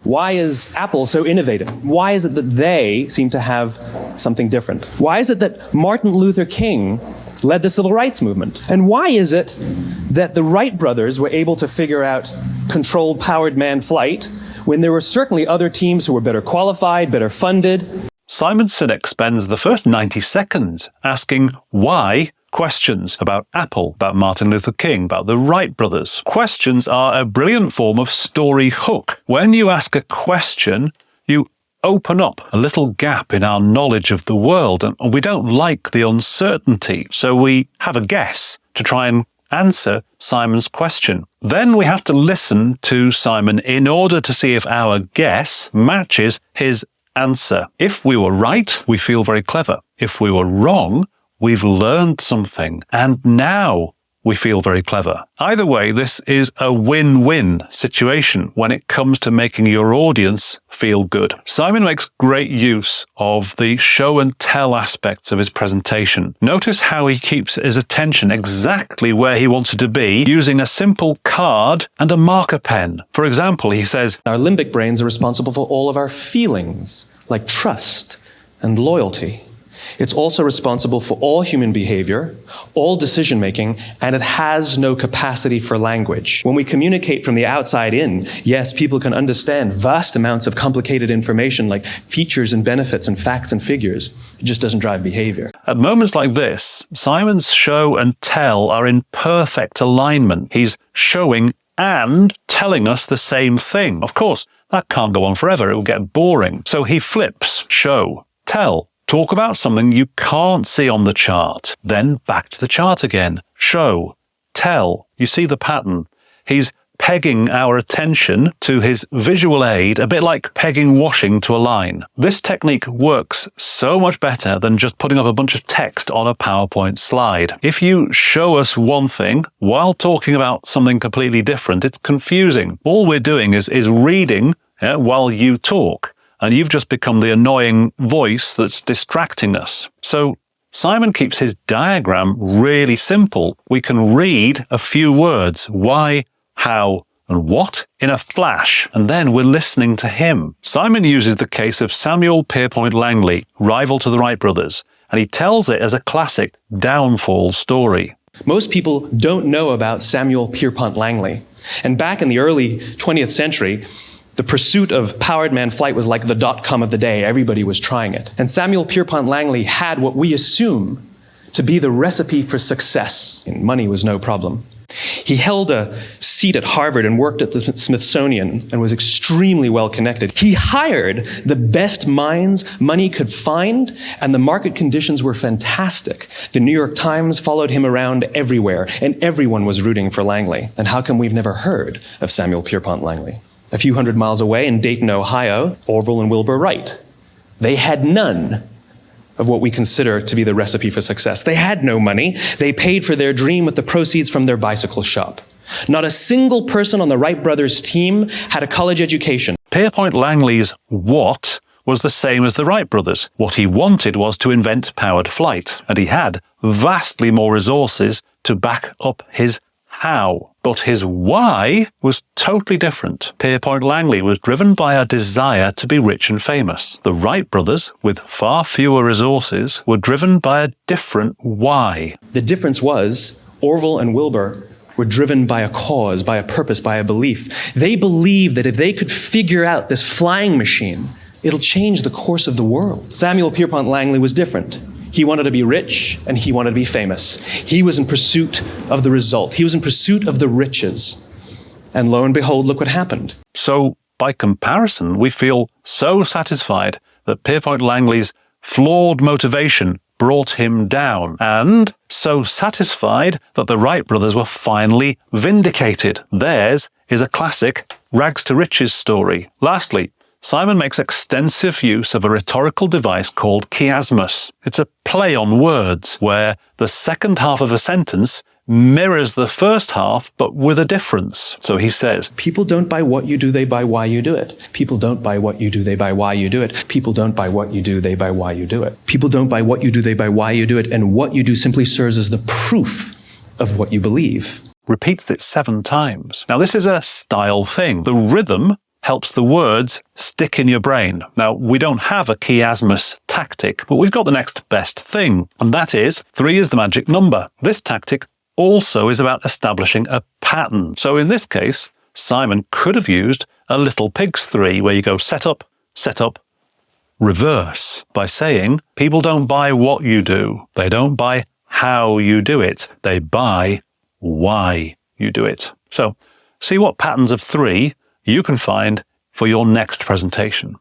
Why is Apple so innovative? Why is it that they seem to have something different? Why is it that Martin Luther King led the civil rights movement? And why is it that the Wright brothers were able to figure out controlled powered manned flight when there were certainly other teams who were better qualified, better funded? Simon Sinek spends the first 90 seconds asking why questions about Apple, about Martin Luther King, about the Wright brothers. Questions are a brilliant form of story hook. When you ask a question, you open up a little gap in our knowledge of the world, and we don't like the uncertainty, so we have a guess to try and answer Simon's question. Then we have to listen to Simon in order to see if our guess matches his answer. If we were right, we feel very clever. If we were wrong, we've learned something, and now we feel very clever. Either way, this is a win-win situation when it comes to making your audience feel good. Simon makes great use of the show and tell aspects of his presentation. Notice how he keeps his attention exactly where he wants it to be using a simple card and a marker pen. For example, he says, Our limbic brains are responsible for all of our feelings, like trust and loyalty. It's also responsible for all human behavior, all decision-making, and it has no capacity for language. When we communicate from the outside in, yes, people can understand vast amounts of complicated information like features and benefits and facts and figures. It just doesn't drive behavior. At moments like this, Simon's show and tell are in perfect alignment. He's showing and telling us the same thing. Of course, that can't go on forever. It will get boring. So he flips show, tell. Talk about something you can't see on the chart. Then back to the chart again. Show, tell. You see the pattern. He's pegging our attention to his visual aid, a bit like pegging washing to a line. This technique works so much better than just putting up a bunch of text on a PowerPoint slide. If you show us one thing while talking about something completely different, it's confusing. All we're doing is reading while you talk. And you've just become the annoying voice that's distracting us. So Simon keeps his diagram really simple. We can read a few words, why, how, and what, in a flash, and then we're listening to him. Simon uses the case of Samuel Pierpont Langley, rival to the Wright brothers, and he tells it as a classic downfall story. Most people don't know about Samuel Pierpont Langley. And back in the early 20th century, the pursuit of powered manned flight was like the .com of the day. Everybody was trying it. And Samuel Pierpont Langley had what we assume to be the recipe for success. And money was no problem. He held a seat at Harvard and worked at the Smithsonian and was extremely well connected. He hired the best minds money could find, and the market conditions were fantastic. The New York Times followed him around everywhere, and everyone was rooting for Langley. And how come we've never heard of Samuel Pierpont Langley? A few hundred miles away in Dayton, Ohio, Orville and Wilbur Wright. They had none of what we consider to be the recipe for success. They had no money. They paid for their dream with the proceeds from their bicycle shop. Not a single person on the Wright brothers' team had a college education. Pierpont Langley's what was the same as the Wright brothers. What he wanted was to invent powered flight, and he had vastly more resources to back up his how. But his why was totally different. Pierpont Langley was driven by a desire to be rich and famous. The Wright brothers, with far fewer resources, were driven by a different why. The difference was Orville and Wilbur were driven by a cause, by a purpose, by a belief. They believed that if they could figure out this flying machine, it'll change the course of the world. Samuel Pierpont Langley was different. He wanted to be rich, and he wanted to be famous. He was in pursuit of the result. He was in pursuit of the riches. And lo and behold, look what happened. So, by comparison, we feel so satisfied that Pierpont Langley's flawed motivation brought him down, and so satisfied that the Wright brothers were finally vindicated. Theirs is a classic rags to riches story. Lastly, Simon makes extensive use of a rhetorical device called chiasmus. It's a play on words where the second half of a sentence mirrors the first half, but with a difference. So he says, people don't buy what you do, they buy why you do it. People don't buy what you do, they buy why you do it. People don't buy what you do, they buy why you do it. People don't buy what you do, they buy why you do it. And what you do simply serves as the proof of what you believe. Repeats it 7 times. Now this is a style thing. The rhythm helps the words stick in your brain. Now, we don't have a chiasmus tactic, but we've got the next best thing, and that is 3 is the magic number. This tactic also is about establishing a pattern. So in this case, Simon could have used a little pig's 3, where you go set up, reverse, by saying people don't buy what you do. They don't buy how you do it. They buy why you do it. So see what patterns of 3 you can find for your next presentation.